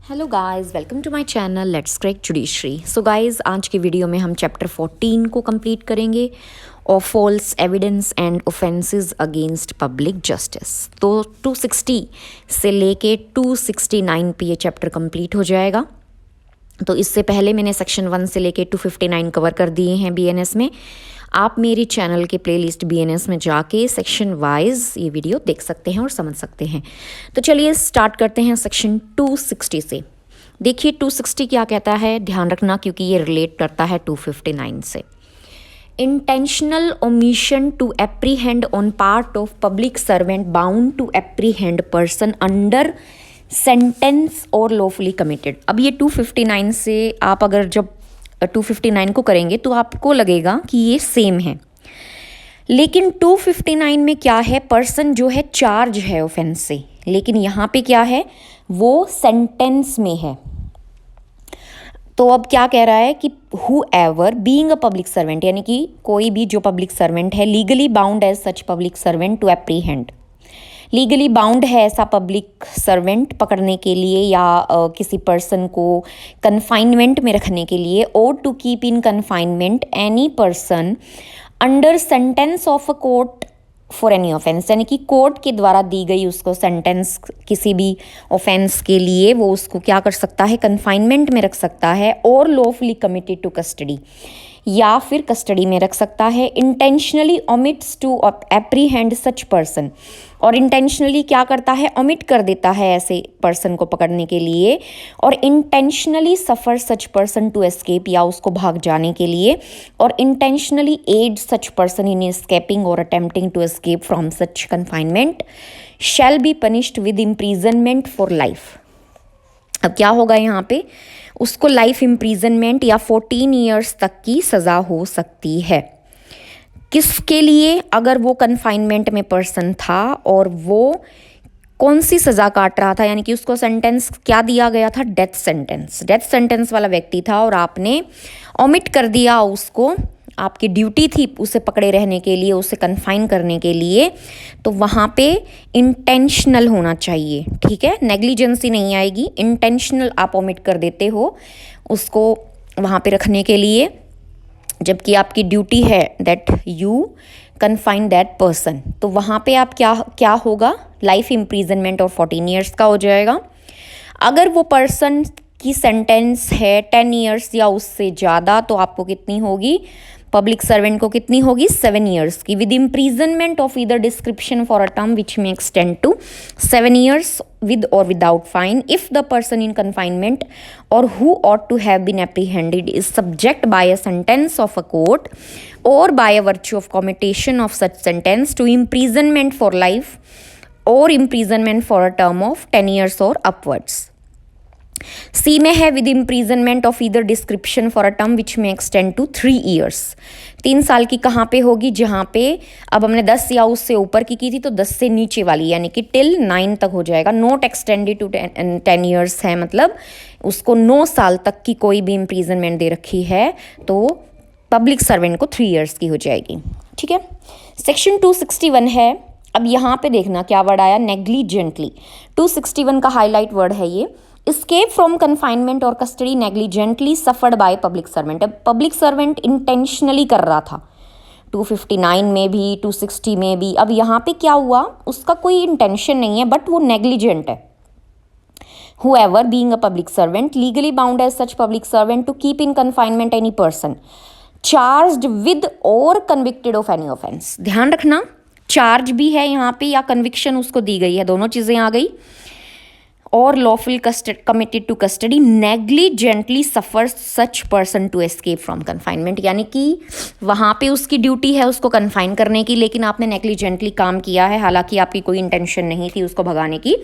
Hello guys, welcome to my channel let's crack judiciary. So guys, आज की video में हम चैप्टर 14 को कंप्लीट करेंगे और false evidence and offences against public justice. तो 260 से लेके 269 पे ये चैप्टर कंप्लीट हो जाएगा। तो इससे पहले मैंने सेक्शन 1 से लेके 259 कवर कर दिए हैं बीएनएस में। आप मेरी चैनल के प्लेलिस्ट बीएनएस में जाके सेक्शन वाइज ये वीडियो देख सकते हैं और समझ सकते हैं। तो चलिए स्टार्ट करते हैं सेक्शन 260 से। देखिए 260 क्या कहता है, ध्यान रखना क्योंकि ये रिलेट करता है 259 से। Intentional omission to apprehend on part of public servant bound to apprehend person under sentence और लॉफुली कमिटेड। अब ये 259 से आप अगर जब 259 को करेंगे तो आपको लगेगा कि ये सेम है, लेकिन 259 में क्या है, पर्सन जो है चार्ज है ऑफेंस से, लेकिन यहाँ पे क्या है, वो सेंटेंस में है। तो अब क्या कह रहा है कि whoever being a public servant, यानी कि कोई भी जो पब्लिक सर्वेंट है, legally bound as such public servant to apprehend, legally bound है ऐसा पब्लिक सर्वेंट पकड़ने के लिए या किसी पर्सन को कन्फाइनमेंट में रखने के लिए, और to keep in confinement any person under sentence of a court for any offence, यानी कि कोर्ट के द्वारा दी गई उसको सेंटेंस किसी भी ऑफेंस के लिए वो उसको क्या कर सकता है, कन्फाइनमेंट में रख सकता है, और लॉफुली कमिटेड टू कस्टडी, या फिर कस्टडी में रख सकता है। Intentionally omits to apprehend such person, और इंटेंशनली क्या करता है, ओमिट कर देता है ऐसे पर्सन को पकड़ने के लिए, और intentionally suffer such person to escape, या उसको भाग जाने के लिए, और intentionally aid such person in escaping और attempting to escape from such confinement shall be punished with imprisonment for life. अब क्या होगा यहाँ पे, उसको लाइफ इम्प्रीजनमेंट या 14 ईयर्स तक की सज़ा हो सकती है। किसके लिए, अगर वो कन्फाइनमेंट में पर्सन था और वो कौन सी सज़ा काट रहा था, यानी कि उसको सेंटेंस क्या दिया गया था, डेथ सेंटेंस, डेथ सेंटेंस वाला व्यक्ति था, और आपने ओमिट कर दिया उसको, आपकी ड्यूटी थी उसे पकड़े रहने के लिए, उसे कन्फाइन करने के लिए, तो वहाँ पे इंटेंशनल होना चाहिए, ठीक है, नेग्लिजेंसी नहीं आएगी। इंटेंशनल आप ओमिट कर देते हो उसको वहाँ पे रखने के लिए, जबकि आपकी ड्यूटी है that you confine that person, तो वहाँ पे आप क्या होगा, लाइफ इम्प्रीजनमेंट और 14 ईयर्स का हो जाएगा। अगर वो पर्सन की सेंटेंस है 10 ईयर्स या उससे ज़्यादा, तो आपको कितनी होगी, पब्लिक सर्वेंट को कितनी होगी, 7 ईयर्स की, with imprisonment of either description for a term which may extend to 7 years with or without fine if the person in confinement or who ought to have been apprehended is subject by a sentence of a court or by a virtue of commutation of such sentence to imprisonment for life or imprisonment for a term of 10 years or upwards. सी में है with imprisonment of either description for a term विच में extend to 3 years. 3 साल की कहाँ पे होगी, जहाँ पे अब हमने 10 या उससे ऊपर की थी, तो 10 से नीचे वाली यानी कि टिल 9 तक हो जाएगा। नोट एक्सटेंडेड टू 10 ईयर्स है, मतलब उसको 9 साल तक की कोई भी इम्प्रीजनमेंट दे रखी है तो पब्लिक सर्वेंट को 3 ईयर्स की हो जाएगी, ठीक है। सेक्शन 261 है, अब यहाँ पे देखना क्या वर्ड आया, नेग्लिजेंटली। 261 का हाईलाइट वर्ड है ये, escape from confinement और custody negligently suffered by public servant। अब पब्लिक सर्वेंट इंटेंशनली कर रहा था 259 में भी 260 में भी। अब यहाँ पे क्या हुआ, उसका कोई इंटेंशन नहीं है बट वो नेग्लिजेंट है। whoever being a public servant legally bound as such public servant to keep in confinement any person charged with or convicted of any offense। ध्यान रखना, चार्ज भी है यहाँ पे या कन्विक्शन उसको दी गई है, दोनों चीज़ें आ गई। और lawful committed to custody negligently suffer such person to escape from confinement, यानी कि वहाँ पे उसकी ड्यूटी है उसको कन्फाइन करने की, लेकिन आपने नेग्लिजेंटली काम किया है, हालांकि आपकी कोई इंटेंशन नहीं थी उसको भगाने की,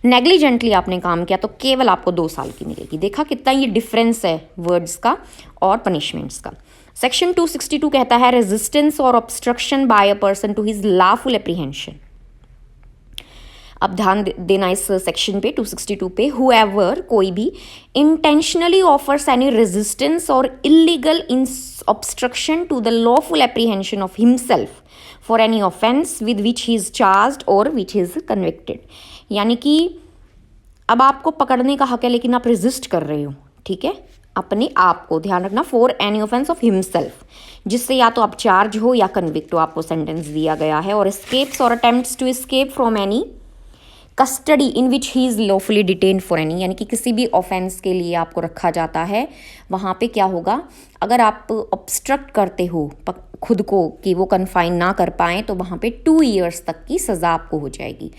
नेग्लिजेंटली आपने काम किया, तो केवल आपको 2 साल की मिलेगी। देखा कितना ये डिफरेंस है वर्ड्स का और पनिशमेंट्स का। सेक्शन 262 कहता है रेजिस्टेंस और obstruction by a person to his lawful apprehension. अब ध्यान देना इस सेक्शन पे 262 पे, whoever कोई भी intentionally offers any resistance or illegal obstruction to the lawful apprehension of himself for any offense with which he is charged or which he is convicted, यानी कि अब आपको पकड़ने का हक है लेकिन आप रेजिस्ट कर रहे हो, ठीक है, अपने आप को ध्यान रखना, for any offence of himself, जिससे या तो आप चार्ज हो या कन्विक्ट हो, आपको सेंटेंस दिया गया है, और एस्केप्स और attempts to escape from any custody in which he is lawfully detained for any, यानी कि किसी भी ऑफेंस के लिए आपको रखा जाता है, वहाँ पे क्या होगा, अगर आप ऑब्स्ट्रक्ट करते हो खुद को कि वो कन्फाइन ना कर पाएँ तो वहाँ पे 2 ईयर्स तक की सज़ा आपको हो जाएगी।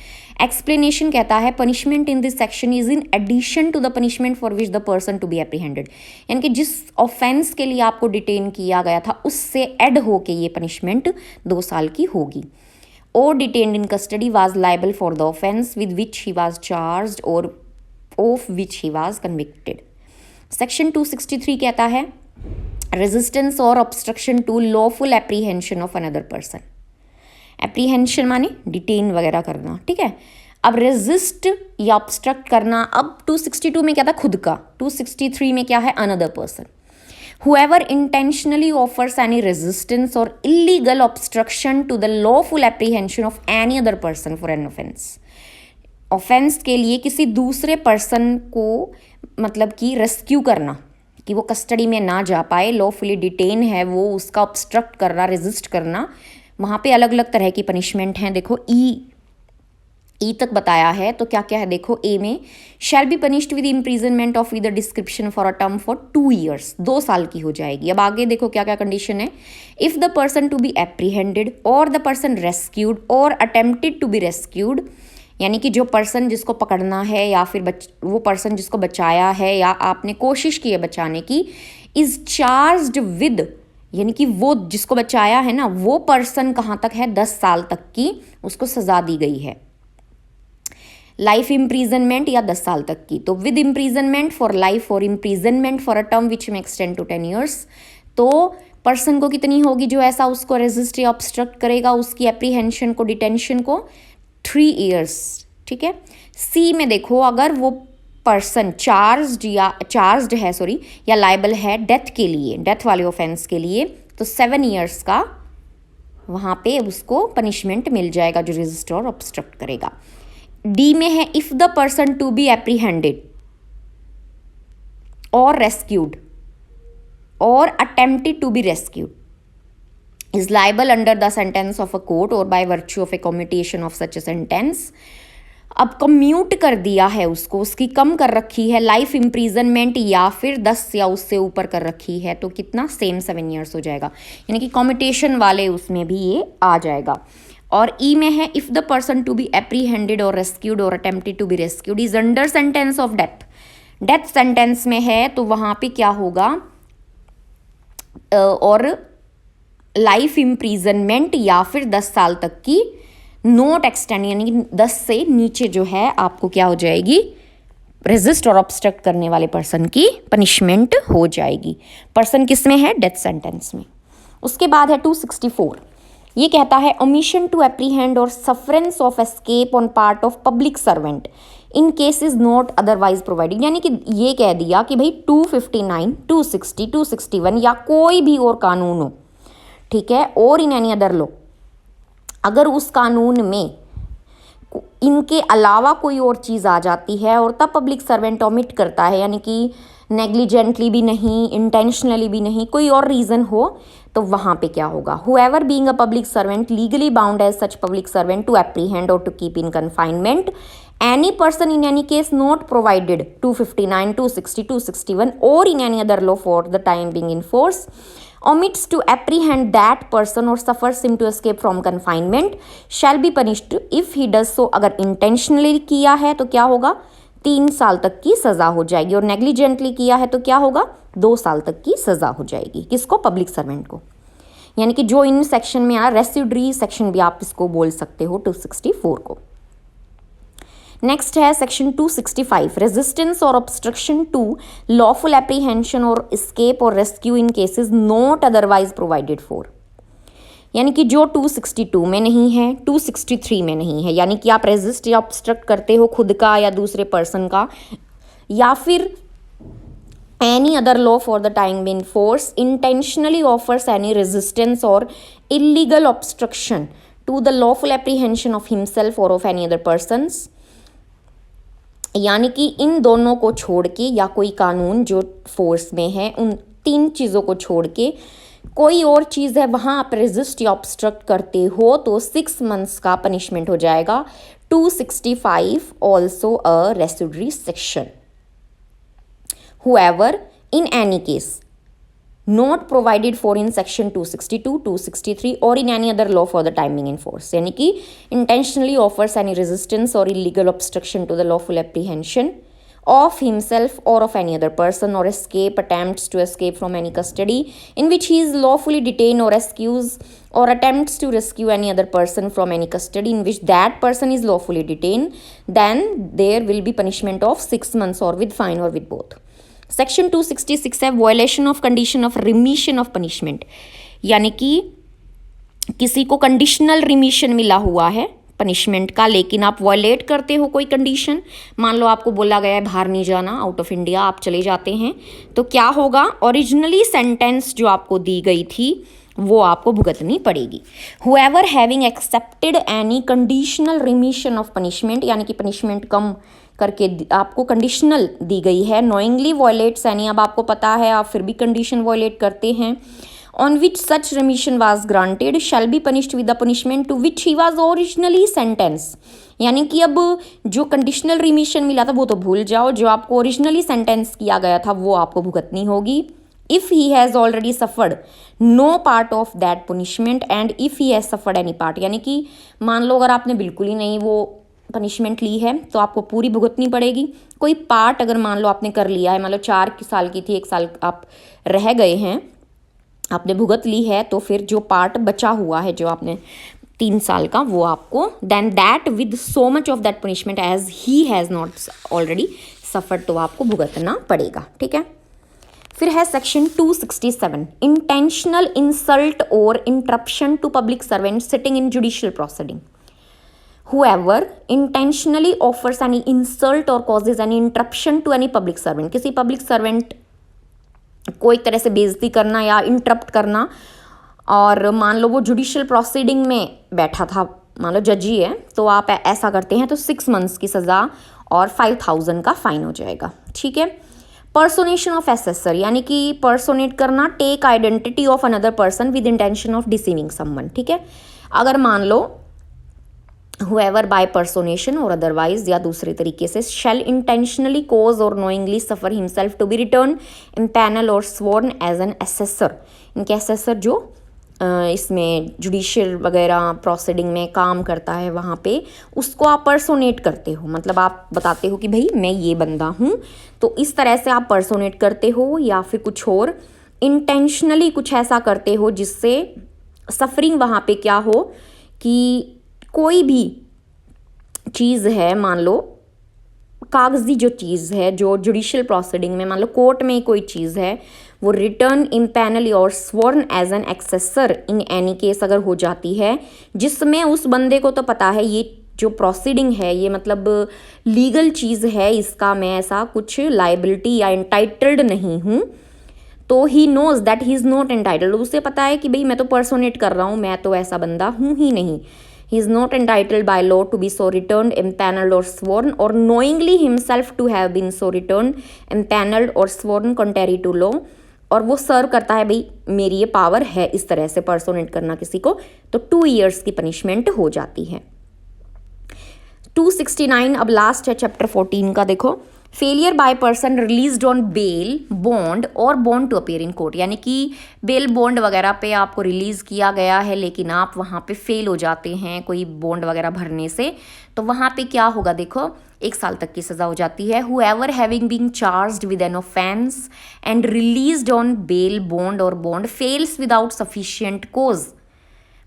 एक्सप्लेनेशन कहता है punishment in this section is in addition to the punishment for which the person to be apprehended, यानी कि जिस ऑफेंस के लिए आपको डिटेन किया गया था उससे ऐड होके ये पनिशमेंट 2 साल की होगी। or detained in custody was liable for the offence with which he was charged or of which he was convicted. Section 263 कहता है resistance or obstruction to lawful apprehension of another person. apprehension माने detain वगैरह करना, ठीक है। अब resist या obstruct करना, अब 262 में क्या था, खुद का, 263 में क्या है, another person. Whoever intentionally offers any resistance or illegal obstruction to the lawful apprehension of any other person for an offense. Offence के लिए किसी दूसरे पर्सन को मतलब कि रेस्क्यू करना, कि वो कस्टडी में ना जा पाए, लॉफुली डिटेन है वो, उसका ऑब्स्ट्रक्ट करना, रेजिस्ट करना, वहाँ पे अलग अलग तरह की पनिशमेंट हैं। देखो ई तक बताया है, तो क्या क्या है देखो, ए में शैल be punished with imprisonment of with description for a term for 2 years, 2 साल की हो जाएगी। अब आगे देखो क्या क्या कंडीशन है, if the person to be apprehended और द पर्सन रेस्क्यूड और अटेम्प्टेड टू बी रेस्क्यूड, यानी कि जो पर्सन जिसको पकड़ना है या फिर वो पर्सन जिसको बचाया है या आपने कोशिश की है बचाने की, इज चार्ज्ड विद, यानी कि वो जिसको बचाया है ना वो पर्सन कहाँ तक है, 10 साल तक की उसको सज़ा दी गई है, लाइफ इम्प्रीजनमेंट या 10 साल तक की। तो विद इम्प्रीजनमेंट फॉर लाइफ और इम्प्रीजनमेंट फॉर अ टर्म विच में एक्सटेंड टू 10 ईयर्स, तो पर्सन को कितनी होगी जो ऐसा उसको रेजिस्ट या ऑब्स्ट्रक्ट करेगा, उसकी एप्रीहेंशन को, डिटेंशन को 3 ईयर्स, ठीक है। सी में देखो, अगर वो पर्सन चार्ज है या लाइबल है डेथ के लिए, डेथ वाले ऑफेंस के लिए, तो 7 ईयर्स का वहाँ पे उसको पनिशमेंट मिल जाएगा जो रेजिस्ट और ऑब्स्ट्रक्ट करेगा। डी में है if the person to be apprehended और रेस्क्यूड और attempted to be rescued is liable under the sentence of a court और by virtue of a commutation of such a sentence. अब commute कर दिया है उसको, उसकी कम कर रखी है लाइफ इम्प्रीजनमेंट या फिर 10 या उससे ऊपर कर रखी है, तो कितना, सेम 7 ईयर्स हो जाएगा, यानी कि कम्यूटेशन वाले उसमें भी ये आ जाएगा। और ई में है if the person to be apprehended और रेस्क्यूड और attempted to be rescued is under sentence of death, death sentence में है तो वहाँ पे क्या होगा, और लाइफ इम्प्रीजनमेंट या फिर 10 साल तक की नोट एक्सटेंड, यानी कि 10 से नीचे जो है आपको क्या हो जाएगी, रेजिस्ट और ऑब्स्ट्रक्ट करने वाले पर्सन की पनिशमेंट हो जाएगी। पर्सन किस में है, डेथ सेंटेंस में। उसके बाद है 264, ये कहता है ओमिशन टू एप्रीहेंड और sufferance of escape on part of public servant in cases not otherwise provided, यानी कि ये कह दिया कि भाई 259, 260, 261 या कोई भी और कानून हो, ठीक है, और इन एनी अदर लॉ, अगर उस कानून में इनके अलावा कोई और चीज़ आ जाती है और तब पब्लिक सर्वेंट ओमिट करता है, यानी कि नेग्लिजेंटली भी नहीं, इंटेंशनली भी नहीं, कोई और रीज़न हो, तो वहाँ पे क्या होगा, whoever being a public servant legally bound as such public servant to apprehend और to keep in confinement any person in any case not provided 259, 260, 261 or in any other law for the time being in force omits to apprehend that person or suffers him to escape from confinement shall be punished if he does so। अगर intentionally किया है तो क्या होगा, 3 साल तक की सज़ा हो जाएगी, और नेग्लिजेंटली किया है तो क्या होगा, 2 साल तक की सज़ा हो जाएगी। किसको, पब्लिक सर्वेंट को, यानी कि जो इन सेक्शन में आ, रेसिड्यूरी सेक्शन भी आप इसको बोल सकते हो 264 को। नेक्स्ट है सेक्शन 265, रेजिस्टेंस और ऑब्स्ट्रक्शन टू लॉफुल एप्रीहेंशन और एस्केप और rescue in cases not otherwise provided for, यानी कि जो 262 में नहीं है, 263 में नहीं है, यानी कि आप रेजिस्ट या ऑब्स्ट्रक्ट करते हो खुद का या दूसरे पर्सन का, या फिर any other law for the time in force intentionally offers any resistance or illegal obstruction to the lawful apprehension of himself or of any other persons यानी कि इन दोनों को छोड़ के या कोई कानून जो फोर्स में है उन 3 चीज़ों को छोड़ के कोई और चीज़ है वहाँ आप रेजिस्ट या ऑब्स्ट्रक्ट करते हो तो 6 मंथ्स का पनिशमेंट हो जाएगा। 265 also a residuary section. Whoever in any case not provided for in section 262, 263 or in any other law for the time being in force, यानी कि intentionally offers any resistance or illegal obstruction to the lawful apprehension of himself or of any other person or attempts to escape from any custody in which he is lawfully detained or rescues or attempts to rescue any other person from any custody in which that person is lawfully detained, then there will be punishment of 6 months or with fine or with both। Section 266 है violation of condition of remission of punishment, यानी कि किसी को conditional remission मिला हुआ है punishment का, लेकिन आप वायलेट करते हो कोई कंडीशन। मान लो आपको बोला गया है बाहर नहीं जाना, आउट ऑफ इंडिया आप चले जाते हैं, तो क्या होगा, ओरिजिनली सेंटेंस जो आपको दी गई थी वो आपको भुगतनी पड़ेगी। Whoever having accepted any conditional remission of punishment, यानी कि पनिशमेंट कम करके आपको कंडीशनल दी गई है, नोइंगली वॉयलेट्स यानी अब आपको पता है आप फिर भी कंडीशन वॉयलेट करते हैं, on which such remission was granted shall be punished with the punishment to which he was originally sentence. यानी कि अब जो कंडीशनल रिमिशन मिला था वो तो भूल जाओ, जो आपको ओरिजिनली सेंटेंस किया गया था वो आपको भुगतनी होगी। If he has already suffered no part of that punishment and if he has suffered any part, यानी कि मान लो अगर आपने बिल्कुल ही नहीं वो पनिशमेंट ली है तो आपको पूरी भुगतनी पड़ेगी। कोई पार्ट अगर मान लो आपने कर लिया है, मान लो 4 साल की थी, 1 साल आप रह गए हैं, आपने भुगत ली है, तो फिर जो पार्ट बचा हुआ है जो आपने 3 साल का वो आपको then that with so much of that punishment as he has not already suffered, तो आपको भुगतना पड़ेगा। ठीक है, फिर है सेक्शन 267 इंटेंशनल इंसल्ट और interruption to public servant sitting in judicial proceeding. Whoever intentionally offers any insult or causes any interruption to any public servant, किसी पब्लिक सर्वेंट को एक तरह से बेइज्जती करना या इंटरप्ट करना, और मान लो वो जुडिशियल प्रोसीडिंग में बैठा था, मान लो जज ही है, तो आप ऐसा करते हैं तो 6 मंथ्स की सज़ा और 5,000 का फाइन हो जाएगा। ठीक है, पर्सोनेशन ऑफ एसेसर, यानी कि पर्सोनेट करना, take identity of another person with intention of deceiving someone. ठीक है, अगर मान लो whoever by personation or otherwise या दूसरे तरीके से shall intentionally cause or knowingly suffer himself to be returned, impanel or sworn as an assessor, इनके assessor जो इसमें जुडिशियल वगैरह प्रोसीडिंग में काम करता है वहाँ पे उसको आप पर्सोनेट करते हो, मतलब आप बताते हो कि भाई मैं ये बंदा हूँ, तो इस तरह से आप पर्सोनेट करते हो, या फिर कुछ और इंटेंशनली कुछ ऐसा करते हो जिससे सफरिंग वहाँ पे क्या हो कि कोई भी चीज़ है, मान लो कागजी जो चीज़ है जो जुडिशियल प्रोसीडिंग में, मान लो कोर्ट में कोई चीज़ है, वो रिटर्न इम्पैनल और sworn as an assessor in any case अगर हो जाती है, जिसमें उस बंदे को तो पता है ये जो प्रोसीडिंग है ये मतलब लीगल चीज़ है, इसका मैं ऐसा कुछ लाइबिलिटी या एंटाइटल्ड नहीं हूँ, तो he knows that he is not entitled, उसे पता है कि भाई मैं तो पर्सोनेट कर रहा हूँ, मैं तो ऐसा बंदा हूँ ही नहीं। He is not entitled by law to be so returned, impaneled or sworn, or knowingly himself to have been so returned, impaneled or sworn contrary to law, और वो सर्व करता है भाई मेरी ये पावर है इस तरह से पर्सोनेट करना किसी को, तो 2 years की पनिशमेंट हो जाती है। 269 अब लास्ट है चैप्टर 14 का, देखो failure by person released on bail bond और bond to appear in court, यानी कि बेल बॉन्ड वगैरह पे आपको रिलीज़ किया गया है लेकिन आप वहाँ पे फेल हो जाते हैं कोई बॉन्ड वगैरह भरने से, तो वहाँ पे क्या होगा, देखो 1 साल तक की सज़ा हो जाती है। Whoever having been charged with an offence and released on bail bond और bond fails without sufficient cause,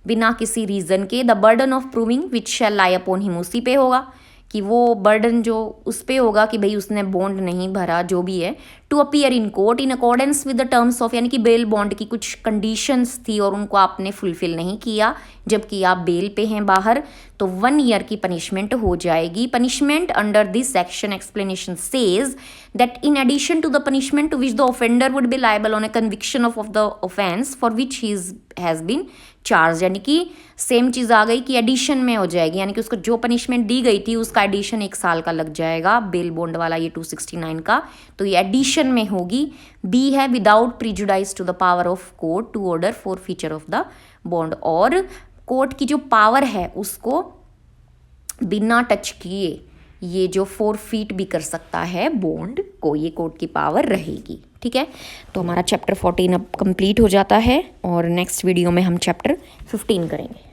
बिना किसी रीज़न के, the burden of proving which shall lie upon him, उसी पे होगा कि वो बर्डन जो उस पे होगा कि भाई उसने बॉन्ड नहीं भरा जो भी है, to appear in court in accordance with the terms of, यानी कि बेल बॉन्ड की कुछ कंडीशंस थी और उनको आपने फुलफिल नहीं किया जबकि आप बेल पे हैं बाहर, तो 1 ईयर की पनिशमेंट हो जाएगी। Punishment under this section explanation says that in addition to the punishment to which the offender would be liable on a conviction of the offence for which he has been charge, यानी कि same चीज़ आ गई कि addition में हो जाएगी, यानी कि उसको जो पनिशमेंट दी गई थी उसका एडिशन 1 साल का लग जाएगा। बेल बॉन्ड वाला ये 269 का, तो ये एडिशन में होगी। बी है without prejudice to the power of court to order for feature of the bond, और कोर्ट की जो पावर है उसको बिना टच किए ये जो फॉरफीट भी कर सकता है बॉन्ड को, ये कोर्ट की पावर रहेगी। ठीक है, तो हमारा चैप्टर 14 अब कंप्लीट हो जाता है और नेक्स्ट वीडियो में हम चैप्टर 15 करेंगे।